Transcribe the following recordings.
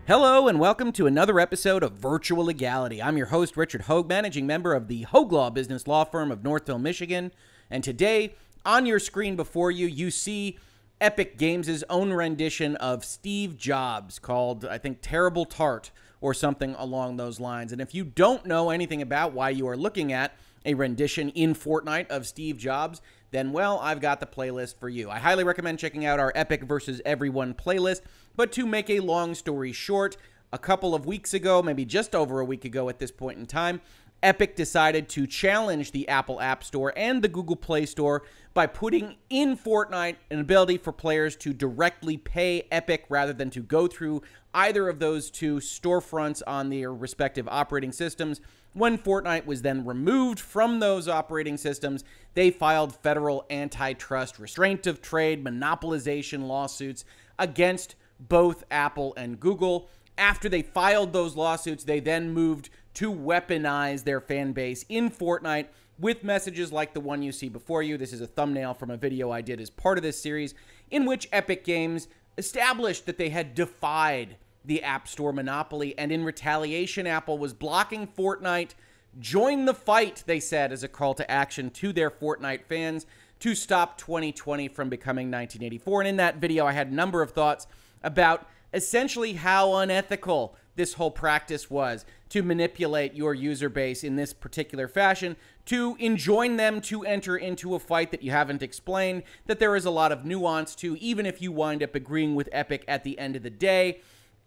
Hello and welcome to another episode of Virtual Legality. I'm your host, Richard Hoeg, managing member of the Hoeg Law business law firm of Northville, Michigan. And today, on your screen before you, you see Epic Games' own rendition of Steve Jobs called, I think, Terrible Tart or something along those lines. And if you don't know anything about why you are looking at a rendition in Fortnite of Steve Jobs, then, well, I've got the playlist for you. I highly recommend checking out our Epic versus Everyone playlist. But to make a long story short, a couple of weeks ago, maybe just over a week ago at this point in time, Epic decided to challenge the Apple App Store and the Google Play Store by putting in Fortnite an ability for players to directly pay Epic rather than to go through either of those two storefronts on their respective operating systems. When Fortnite was then removed from those operating systems, they filed federal antitrust, restraint of trade, monopolization lawsuits against both Apple and Google. After they filed those lawsuits, they then moved to weaponize their fan base in Fortnite with messages like the one you see before you. This is a thumbnail from a video I did as part of this series, in which Epic Games established that they had defied the App Store monopoly, and in retaliation, Apple was blocking Fortnite. Join the fight, they said, as a call to action to their Fortnite fans to stop 2020 from becoming 1984. And in that video, I had a number of thoughts about essentially how unethical this whole practice was to manipulate your user base in this particular fashion, to enjoin them to enter into a fight that you haven't explained, that there is a lot of nuance to, even if you wind up agreeing with Epic at the end of the day.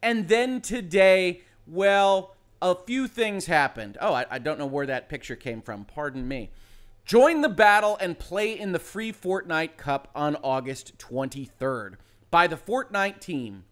And then today, well, a few things happened. Oh, I don't know where that picture came from. Pardon me. Join the battle and play in the free Fortnite Cup on August 23rd by the Fortnite team.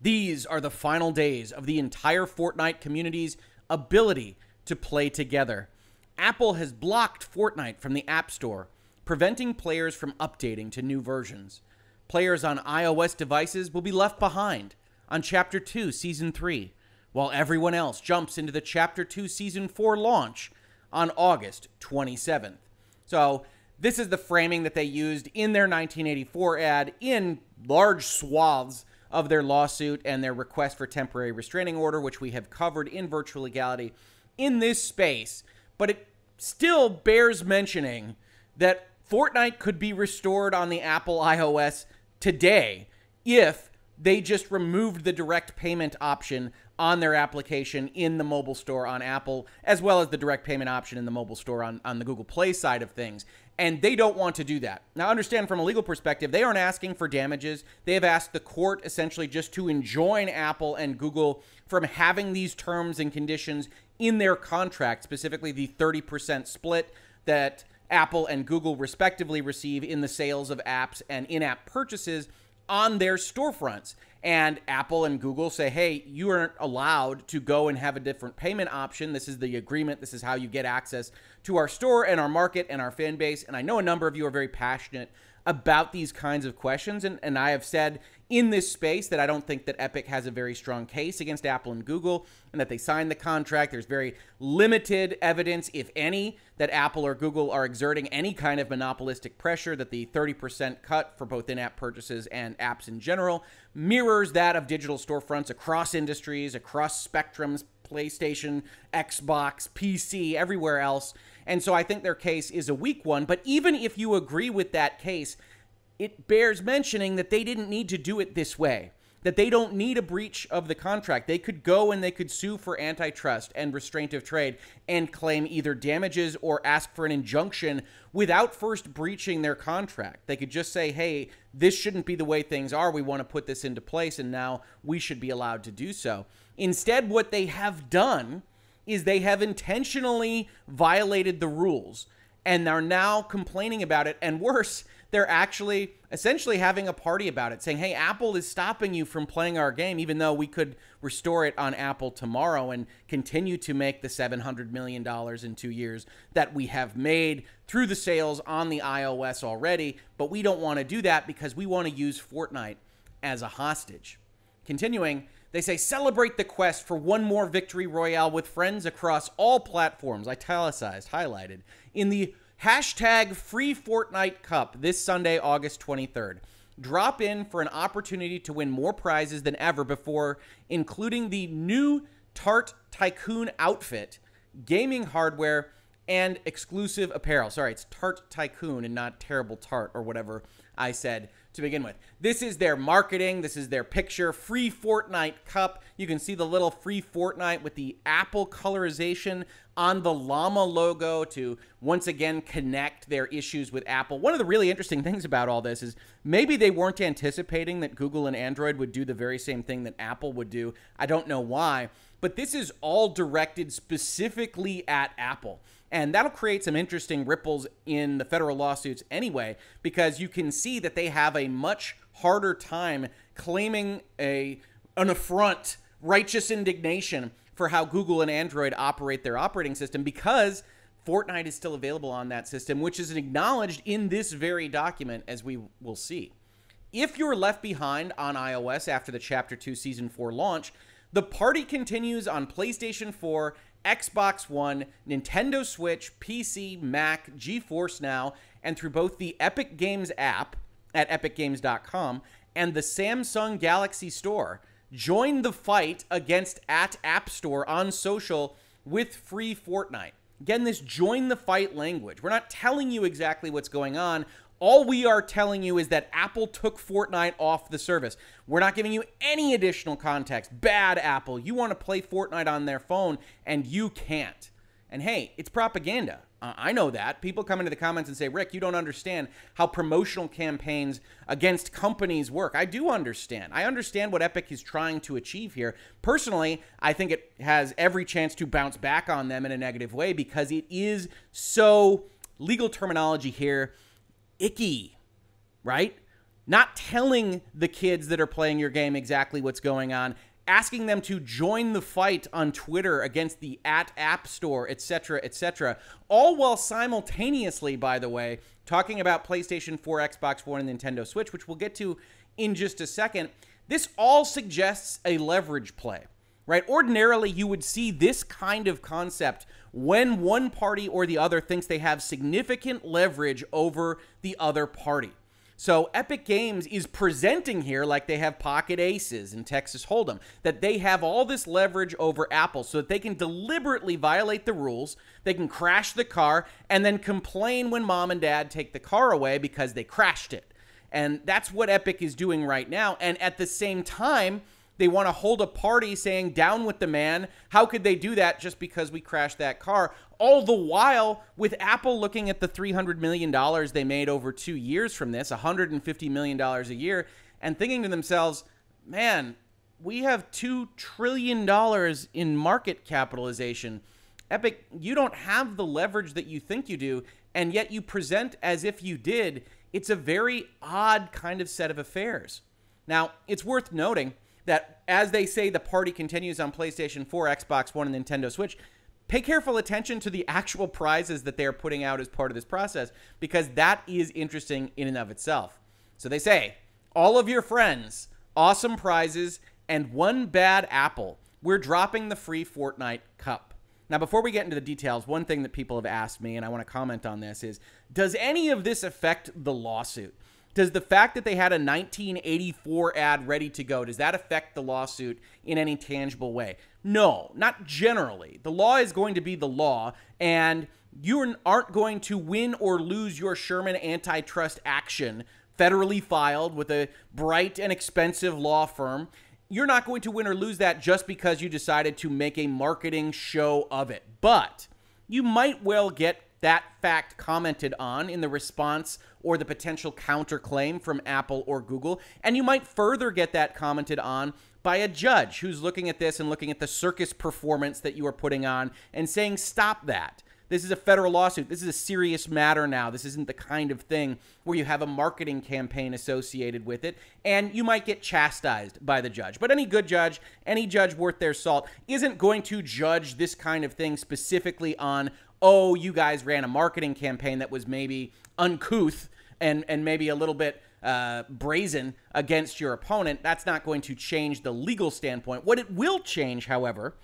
These are the final days of the entire Fortnite community's ability to play together. Apple has blocked Fortnite from the App Store, preventing players from updating to new versions. Players on iOS devices will be left behind on Chapter 2, Season 3, while everyone else jumps into the Chapter 2, Season 4 launch on August 27th. So this is the framing that they used in their 1984 ad in large swaths of their lawsuit and their request for temporary restraining order, which we have covered in Virtual Legality in this space. But it still bears mentioning that Fortnite could be restored on the Apple iOS today if they just removed the direct payment option on their application in the mobile store on Apple, as well as the direct payment option in the mobile store on the Google Play side of things. And they don't want to do that. Now, understand from a legal perspective, they aren't asking for damages. They have asked the court essentially just to enjoin Apple and Google from having these terms and conditions in their contract, specifically the 30% split that Apple and Google respectively receive in the sales of apps and in-app purchases on their storefronts. And Apple and Google say, hey, you aren't allowed to go and have a different payment option. This is the agreement. This is how you get access to our store and our market and our fan base. And I know a number of you are very passionate about these kinds of questions. And I have said in this space that I don't think that Epic has a very strong case against Apple and Google and that they signed the contract. There's very limited evidence, if any, that Apple or Google are exerting any kind of monopolistic pressure, that the 30% cut for both in-app purchases and apps in general mirrors that of digital storefronts across industries, across spectrums, PlayStation, Xbox, PC, everywhere else. And so I think their case is a weak one. But even if you agree with that case, it bears mentioning that they didn't need to do it this way, that they don't need a breach of the contract. They could go and they could sue for antitrust and restraint of trade and claim either damages or ask for an injunction without first breaching their contract. They could just say, hey, this shouldn't be the way things are. We want to put this into place, and now we should be allowed to do so. Instead, what they have done is they have intentionally violated the rules and are now complaining about it. And worse, they're actually essentially having a party about it, saying, hey, Apple is stopping you from playing our game, even though we could restore it on Apple tomorrow and continue to make the $700 million in 2 years that we have made through the sales on the iOS already. But we don't want to do that because we want to use Fortnite as a hostage. Continuing, they say, celebrate the quest for one more victory royale with friends across all platforms, italicized, highlighted, in the Hashtag Freefortnite Cup this Sunday, August 23rd. drop in for an opportunity to win more prizes than ever before, including the new Tart Tycoon outfit, gaming hardware, and exclusive apparel. Sorry, it's Tart Tycoon and not Terrible Tart or whatever I said to begin with. This is their marketing. This is their picture. Free Fortnite cup. You can see the little Free Fortnite with the Apple colorization on the llama logo to once again connect their issues with Apple. One of the really interesting things about all this is maybe they weren't anticipating that Google and Android would do the very same thing that Apple would do. I don't know why, but this is all directed specifically at Apple. And that'll create some interesting ripples in the federal lawsuits anyway, because you can see that they have a much harder time claiming an affront, righteous indignation for how Google and Android operate their operating system, because Fortnite is still available on that system, which is acknowledged in this very document, as we will see. If you're left behind on iOS after the Chapter 2 Season 4 launch, the party continues on PlayStation 4, Xbox One, Nintendo Switch, PC, Mac, GeForce Now, and through both the Epic Games app at epicgames.com and the Samsung Galaxy Store. Join the fight against App Store on social with Free Fortnite. Again, this join the fight language. We're not telling you exactly what's going on. All we are telling you is that Apple took Fortnite off the service. We're not giving you any additional context. Bad Apple. You want to play Fortnite on their phone, and you can't. And hey, it's propaganda. I know that. People come into the comments and say, Rick, you don't understand how promotional campaigns against companies work. I do understand. I understand what Epic is trying to achieve here. Personally, I think it has every chance to bounce back on them in a negative way because it is so, legal terminology here, icky, right? Not telling the kids that are playing your game exactly what's going on, asking them to join the fight on Twitter against the App Store, etc., all while simultaneously, by the way, talking about PlayStation 4, Xbox One, and Nintendo Switch, which we'll get to in just a second. This all suggests a leverage play, right? Ordinarily, you would see this kind of concept when one party or the other thinks they have significant leverage over the other party. So Epic Games is presenting here like they have pocket aces in Texas Hold'em, that they have all this leverage over Apple so that they can deliberately violate the rules, they can crash the car, and then complain when mom and dad take the car away because they crashed it. And that's what Epic is doing right now. And at the same time, they want to hold a party saying, down with the man. How could they do that just because we crashed that car? All the while with Apple looking at the $300 million they made over 2 years from this, $150 million a year, and thinking to themselves, man, we have $2 trillion in market capitalization. Epic, you don't have the leverage that you think you do, and yet you present as if you did. It's a very odd kind of set of affairs. Now, it's worth noting that as they say the party continues on PlayStation 4, Xbox One, and Nintendo Switch, pay careful attention to the actual prizes that they are putting out as part of this process, because that is interesting in and of itself. So they say, all of your friends, awesome prizes, and one bad apple. We're dropping the free Fortnite cup. Now, before we get into the details, one thing that people have asked me, and I want to comment on this, is does any of this affect the lawsuit? Does the fact that they had a 1984 ad ready to go, does that affect the lawsuit in any tangible way? No, not generally. The law is going to be the law, and you aren't going to win or lose your Sherman antitrust action federally filed with a bright and expensive law firm. You're not going to win or lose that just because you decided to make a marketing show of it. But you might well get that fact commented on in the response or the potential counterclaim from Apple or Google, and you might further get that commented on by a judge who's looking at this and looking at the circus performance that you are putting on and saying, stop that. This is a federal lawsuit. This is a serious matter now. This isn't the kind of thing where you have a marketing campaign associated with it, and you might get chastised by the judge. But any good judge, any judge worth their salt, isn't going to judge this kind of thing specifically on, oh, you guys ran a marketing campaign that was maybe uncouth and maybe a little bit brazen against your opponent. That's not going to change the legal standpoint. What it will change, however,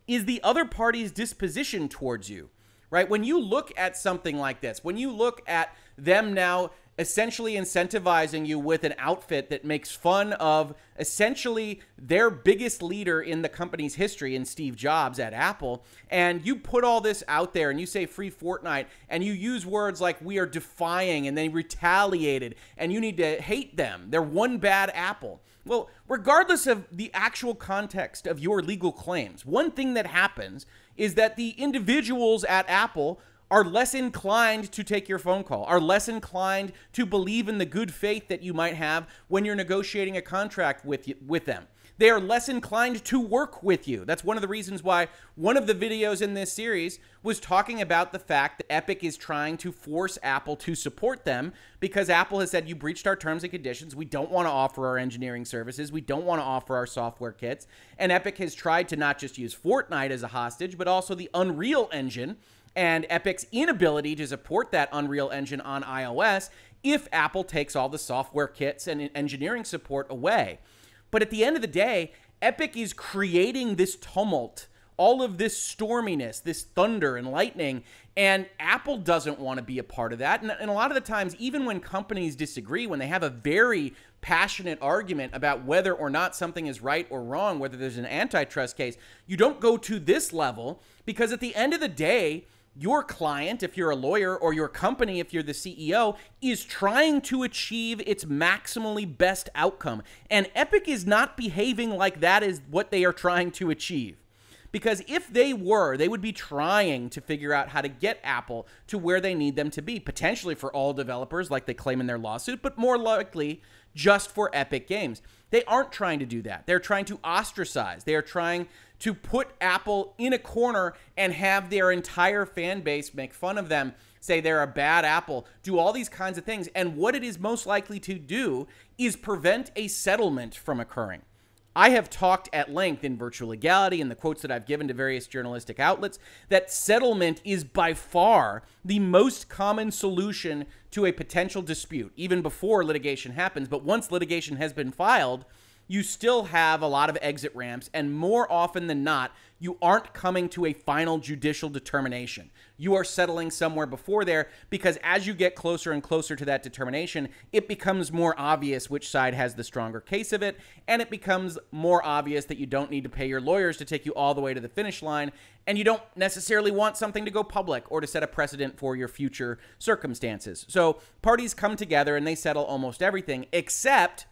is the other party's disposition towards you, right? When you look at something like this, when you look at them now essentially incentivizing you with an outfit that makes fun of essentially their biggest leader in the company's history, in Steve Jobs at Apple, and you put all this out there and you say free Fortnite and you use words like we are defying and they retaliated and you need to hate them. They're one bad apple. Well, regardless of the actual context of your legal claims, one thing that happens is that the individuals at Apple are less inclined to take your phone call, are less inclined to believe in the good faith that you might have when you're negotiating a contract with them. They are less inclined to work with you. That's one of the reasons why one of the videos in this series was talking about the fact that Epic is trying to force Apple to support them because Apple has said, you breached our terms and conditions. We don't want to offer our engineering services. We don't want to offer our software kits. And Epic has tried to not just use Fortnite as a hostage, but also the Unreal Engine, and Epic's inability to support that Unreal Engine on iOS if Apple takes all the software kits and engineering support away. But at the end of the day, Epic is creating this tumult, all of this storminess, this thunder and lightning, and Apple doesn't want to be a part of that. And a lot of the times, even when companies disagree, when they have a very passionate argument about whether or not something is right or wrong, whether there's an antitrust case, you don't go to this level because at the end of the day, your client, if you're a lawyer, or your company, if you're the CEO, is trying to achieve its maximally best outcome. And Epic is not behaving like that is what they are trying to achieve. Because if they were, they would be trying to figure out how to get Apple to where they need them to be, potentially for all developers like they claim in their lawsuit, but more likely just for Epic Games. They aren't trying to do that. They're trying to ostracize. They are trying to put Apple in a corner and have their entire fan base make fun of them, say they're a bad Apple, do all these kinds of things. And what it is most likely to do is prevent a settlement from occurring. I have talked at length in Virtual Legality and the quotes that I've given to various journalistic outlets that settlement is by far the most common solution to a potential dispute, even before litigation happens. But once litigation has been filed, you still have a lot of exit ramps, and more often than not, you aren't coming to a final judicial determination. You are settling somewhere before there because as you get closer and closer to that determination, it becomes more obvious which side has the stronger case of it, and it becomes more obvious that you don't need to pay your lawyers to take you all the way to the finish line, and you don't necessarily want something to go public or to set a precedent for your future circumstances. So parties come together and they settle almost everything except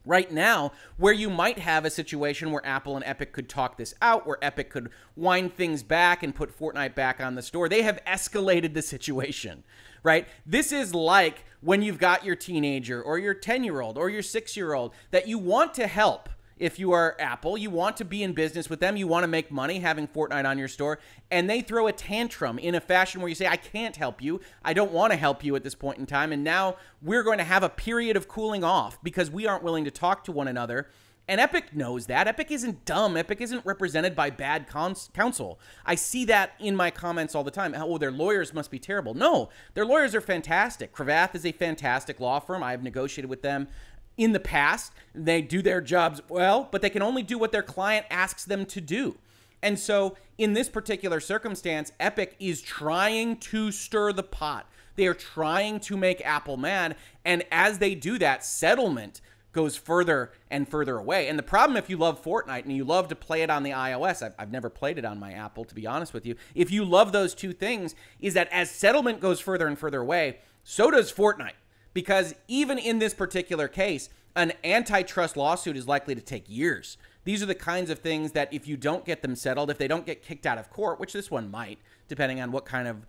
right now, where you might have a situation where Apple and Epic could talk this out, where Epic could wind things back and put Fortnite back on the store. They have escalated the situation, right? This is like when you've got your teenager or your 10-year-old or your 6-year-old that you want to help. If you are Apple, you want to be in business with them, you want to make money having Fortnite on your store, and they throw a tantrum in a fashion where you say, I can't help you, I don't want to help you at this point in time, and now we're going to have a period of cooling off because we aren't willing to talk to one another. And Epic knows that. Epic isn't dumb. Epic isn't represented by bad counsel. I see that in my comments all the time. Oh, their lawyers must be terrible. No, their lawyers are fantastic. Cravath is a fantastic law firm. I have negotiated with them in the past. They do their jobs well, but they can only do what their client asks them to do. And so in this particular circumstance, Epic is trying to stir the pot. They are trying to make Apple mad. And as they do that, settlement goes further and further away. And the problem, if you love Fortnite and you love to play it on the iOS, I've never played it on my Apple, to be honest with you. If you love those two things, is that as settlement goes further and further away, so does Fortnite. Because even in this particular case, an antitrust lawsuit is likely to take years. These are the kinds of things that if you don't get them settled, if they don't get kicked out of court, which this one might, depending on what kind of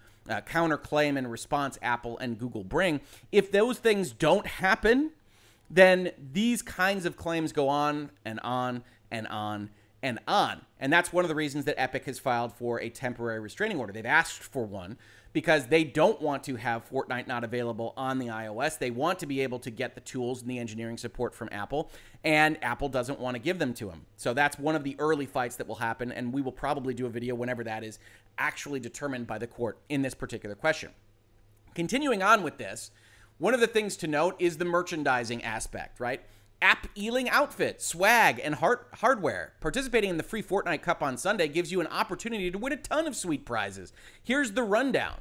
counterclaim and response Apple and Google bring, if those things don't happen, then these kinds of claims go on and on and on and on. And that's one of the reasons that Epic has filed for a temporary restraining order. They've asked for one because they don't want to have Fortnite not available on the iOS. They want to be able to get the tools and the engineering support from Apple, and Apple doesn't want to give them to them. So that's one of the early fights that will happen, and we will probably do a video whenever that is actually determined by the court in this particular question. Continuing on with this, one of the things to note is the merchandising aspect, right? App-ealing outfits, swag, and hardware. Participating in the free Fortnite Cup on Sunday gives you an opportunity to win a ton of sweet prizes. Here's the rundown.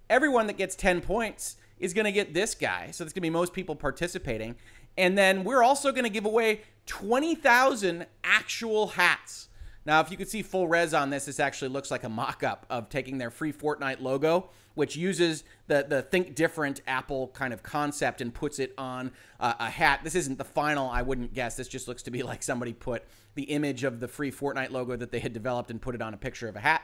Everyone that gets 10 points is going to get this guy. So there's going to be most people participating. And then we're also going to give away 20,000 actual hats. Now, if you could see full res on this, this actually looks like a mock-up of taking their free Fortnite logo, which uses the Think Different Apple kind of concept and puts it on a hat. This isn't the final, I wouldn't guess. This just looks to be like somebody put the image of the free Fortnite logo that they had developed and put it on a picture of a hat.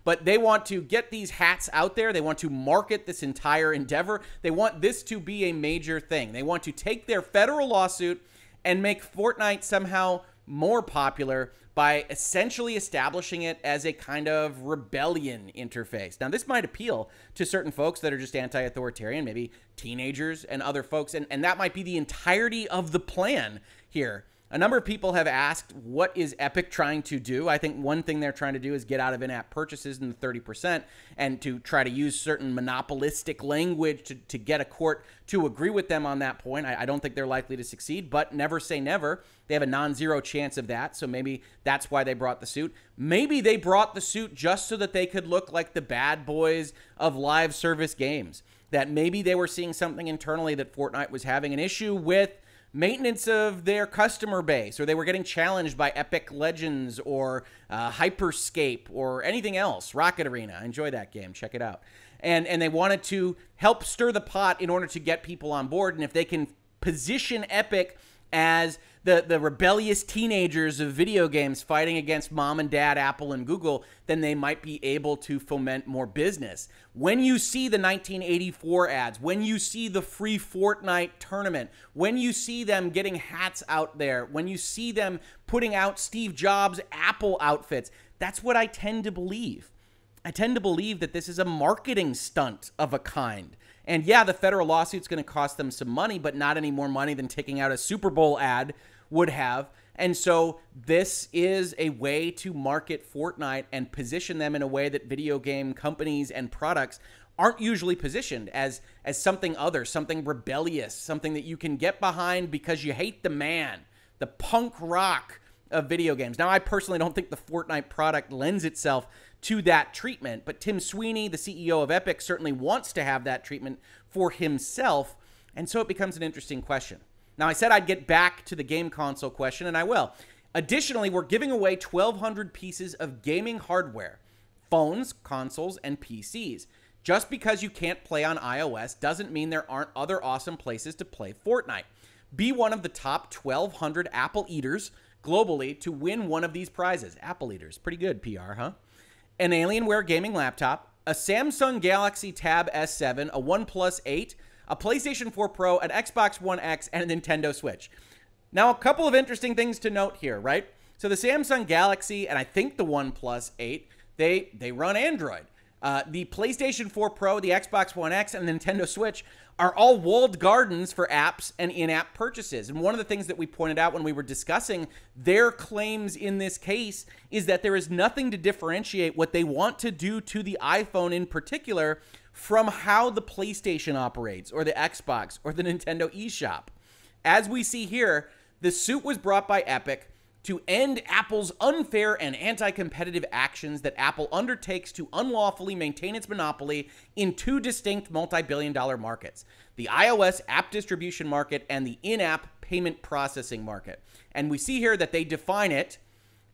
But they want to get these hats out there. They want to market this entire endeavor. They want this to be a major thing. They want to take their federal lawsuit and make Fortnite somehow more popular by essentially establishing it as a kind of rebellion interface. Now, this might appeal to certain folks that are just anti-authoritarian, maybe teenagers and other folks, and that might be the entirety of the plan here. A number of people have asked, what is Epic trying to do? I think one thing they're trying to do is get out of in-app purchases in the 30% and to try to use certain monopolistic language to get a court to agree with them on that point. I don't think they're likely to succeed, but never say never. They have a non-zero chance of that, so maybe that's why they brought the suit. Maybe they brought the suit just so that they could look like the bad boys of live service games, that maybe they were seeing something internally that Fortnite was having an issue with maintenance of their customer base, or they were getting challenged by Epic Legends or Hyperscape or anything else. Rocket Arena. I enjoy that game. Check it out. And they wanted to help stir the pot in order to get people on board. And if they can position Epic as the rebellious teenagers of video games fighting against mom and dad, Apple and Google, then they might be able to foment more business. When you see the 1984 ads, when you see the free Fortnite tournament, when you see them getting hats out there, when you see them putting out Steve Jobs Apple outfits, that's what I tend to believe. I tend to believe that this is a marketing stunt of a kind. And yeah, the federal lawsuit's going to cost them some money, but not any more money than taking out a Super Bowl ad would have. And so this is a way to market Fortnite and position them in a way that video game companies and products aren't usually positioned as something other, something rebellious, something that you can get behind because you hate the man, the punk rock of video games. Now, I personally don't think the Fortnite product lends itself to that treatment, but Tim Sweeney, the CEO of Epic, certainly wants to have that treatment for himself, and so it becomes an interesting question. Now, I said I'd get back to the game console question, and I will. Additionally, we're giving away 1,200 pieces of gaming hardware, phones, consoles, and PCs. Just because you can't play on iOS doesn't mean there aren't other awesome places to play Fortnite. Be one of the top 1,200 Apple eaters globally to win one of these prizes. Apple eaters, pretty good PR, huh? An Alienware gaming laptop, a Samsung Galaxy Tab S7, a OnePlus 8, a PlayStation 4 Pro, an Xbox One X, and a Nintendo Switch. Now, a couple of interesting things to note here, right? So the Samsung Galaxy and I think the OnePlus 8, they run Android. The PlayStation 4 Pro, the Xbox One X, and the Nintendo Switch are all walled gardens for apps and in-app purchases. And one of the things that we pointed out when we were discussing their claims in this case is that there is nothing to differentiate what they want to do to the iPhone in particular from how the PlayStation operates or the Xbox or the Nintendo eShop. As we see here, the suit was brought by Epic to end Apple's unfair and anti-competitive actions that Apple undertakes to unlawfully maintain its monopoly in two distinct multi-billion-dollar markets, the iOS app distribution market and the in-app payment processing market. And we see here that they define it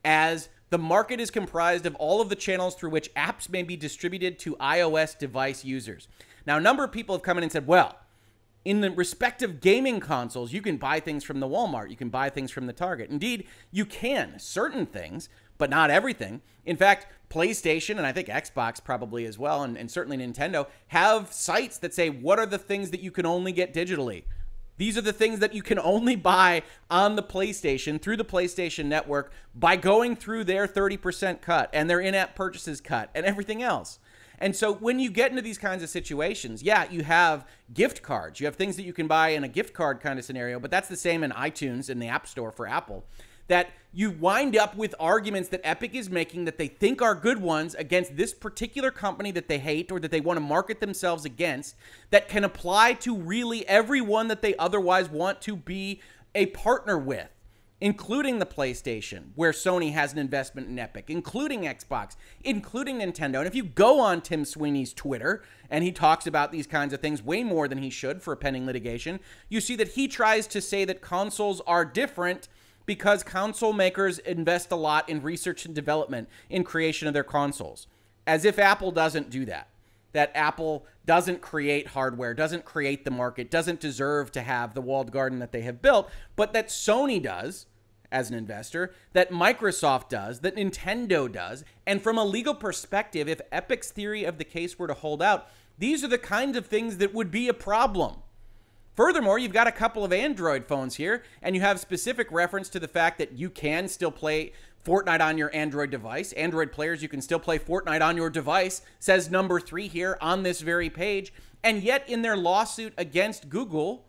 as the market is comprised of all of the channels through which apps may be distributed to iOS device users. Now, a number of people have come in and said, well, in the respective gaming consoles, you can buy things from the Walmart. You can buy things from the Target. Indeed, you can. Certain things, but not everything. In fact, PlayStation, and I think Xbox probably as well, and certainly Nintendo, have sites that say, what are the things that you can only get digitally? These are the things that you can only buy on the PlayStation, through the PlayStation Network, by going through their 30% cut and their in-app purchases cut and everything else. And so when you get into these kinds of situations, yeah, you have gift cards. You have things that you can buy in a gift card kind of scenario, but that's the same in iTunes in the App Store for Apple. That you wind up with arguments that Epic is making that they think are good ones against this particular company that they hate or that they want to market themselves against that can apply to really everyone that they otherwise want to be a partner with. including the PlayStation, where Sony has an investment in Epic, including Xbox, including Nintendo. And if you go on Tim Sweeney's Twitter, and he talks about these kinds of things way more than he should for pending litigation, you see that he tries to say that consoles are different because console makers invest a lot in research and development in creation of their consoles. As if Apple doesn't do that. That Apple doesn't create hardware, doesn't create the market, doesn't deserve to have the walled garden that they have built, but that Sony does as an investor, that Microsoft does, that Nintendo does. And from a legal perspective, if Epic's theory of the case were to hold out, these are the kinds of things that would be a problem. Furthermore, you've got a couple of Android phones here, and you have specific reference to the fact that you can still play Fortnite on your Android device. Android players, you can still play Fortnite on your device, says number 3 here on this very page. And yet in their lawsuit against Google,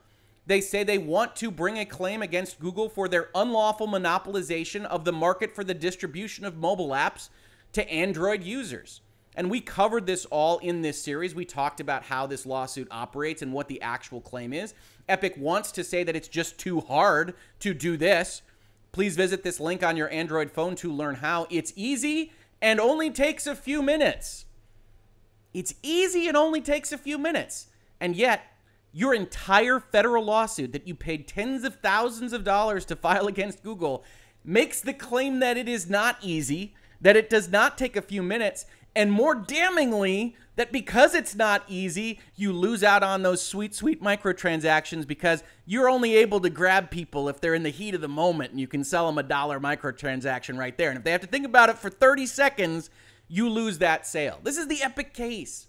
they say they want to bring a claim against Google for their unlawful monopolization of the market for the distribution of mobile apps to Android users. And we covered this all in this series. We talked about how this lawsuit operates and what the actual claim is. Epic wants to say that it's just too hard to do this. Please visit this link on your Android phone to learn how. It's easy and only takes a few minutes. It's easy and only takes a few minutes. And yet, your entire federal lawsuit that you paid tens of thousands of dollars to file against Google makes the claim that it is not easy, that it does not take a few minutes, and more damningly, that because it's not easy, you lose out on those sweet, sweet microtransactions because you're only able to grab people if they're in the heat of the moment and you can sell them a $1 microtransaction right there. And if they have to think about it for 30 seconds, you lose that sale. This is the Epic case.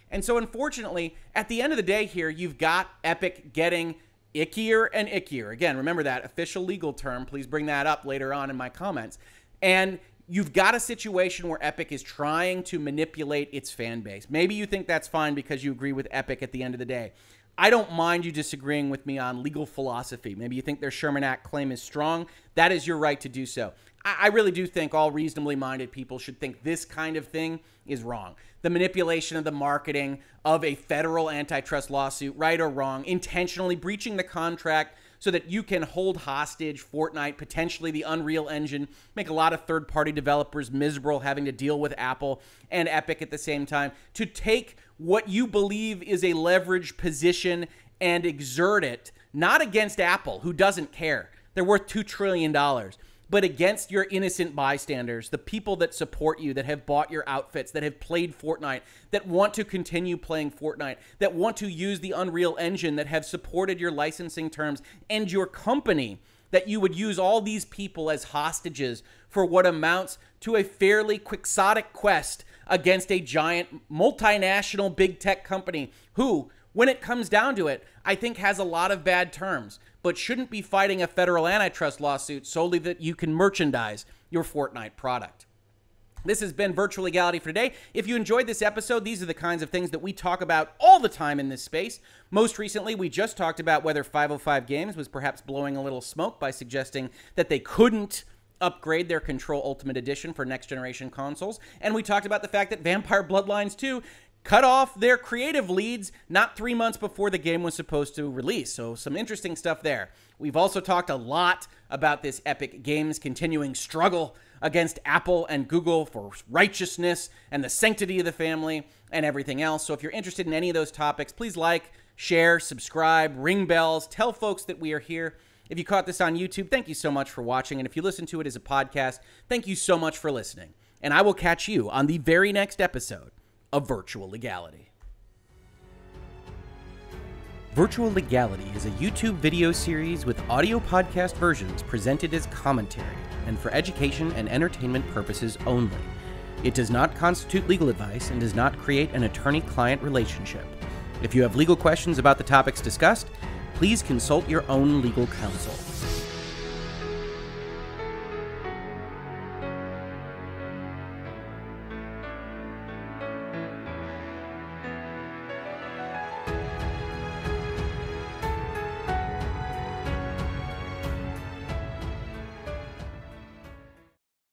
And so unfortunately, at the end of the day here, you've got Epic getting ickier and ickier. Again, remember that official legal term. Please bring that up later on in my comments. And you've got a situation where Epic is trying to manipulate its fan base. Maybe you think that's fine because you agree with Epic at the end of the day. I don't mind you disagreeing with me on legal philosophy. Maybe you think their Sherman Act claim is strong. That is your right to do so. I really do think all reasonably minded people should think this kind of thing is wrong. The manipulation of the marketing of a federal antitrust lawsuit, right or wrong, intentionally breaching the contract so that you can hold hostage Fortnite, potentially the Unreal Engine, make a lot of third-party developers miserable having to deal with Apple and Epic at the same time, to take what you believe is a leveraged position and exert it, not against Apple, who doesn't care. They're worth $2 trillion. But against your innocent bystanders, the people that support you, that have bought your outfits, that have played Fortnite, that want to continue playing Fortnite, that want to use the Unreal Engine, that have supported your licensing terms and your company, that you would use all these people as hostages for what amounts to a fairly quixotic quest against a giant multinational big tech company who, when it comes down to it, I think has a lot of bad terms, but shouldn't be fighting a federal antitrust lawsuit solely that you can merchandise your Fortnite product. This has been Virtual Legality for today. If you enjoyed this episode, these are the kinds of things that we talk about all the time in this space. Most recently, we just talked about whether 505 Games was perhaps blowing a little smoke by suggesting that they couldn't upgrade their Control Ultimate Edition for next-generation consoles. And we talked about the fact that Vampire Bloodlines 2 cut off their creative leads not 3 months before the game was supposed to release. So some interesting stuff there. We've also talked a lot about this Epic Games continuing struggle against Apple and Google for righteousness and the sanctity of the family and everything else. So if you're interested in any of those topics, please like, share, subscribe, ring bells, tell folks that we are here. If you caught this on YouTube, thank you so much for watching. And if you listen to it as a podcast, thank you so much for listening. And I will catch you on the very next episode of Virtual Legality. Virtual Legality is a YouTube video series with audio podcast versions presented as commentary and for education and entertainment purposes only. It does not constitute legal advice and does not create an attorney-client relationship. If you have legal questions about the topics discussed, please consult your own legal counsel.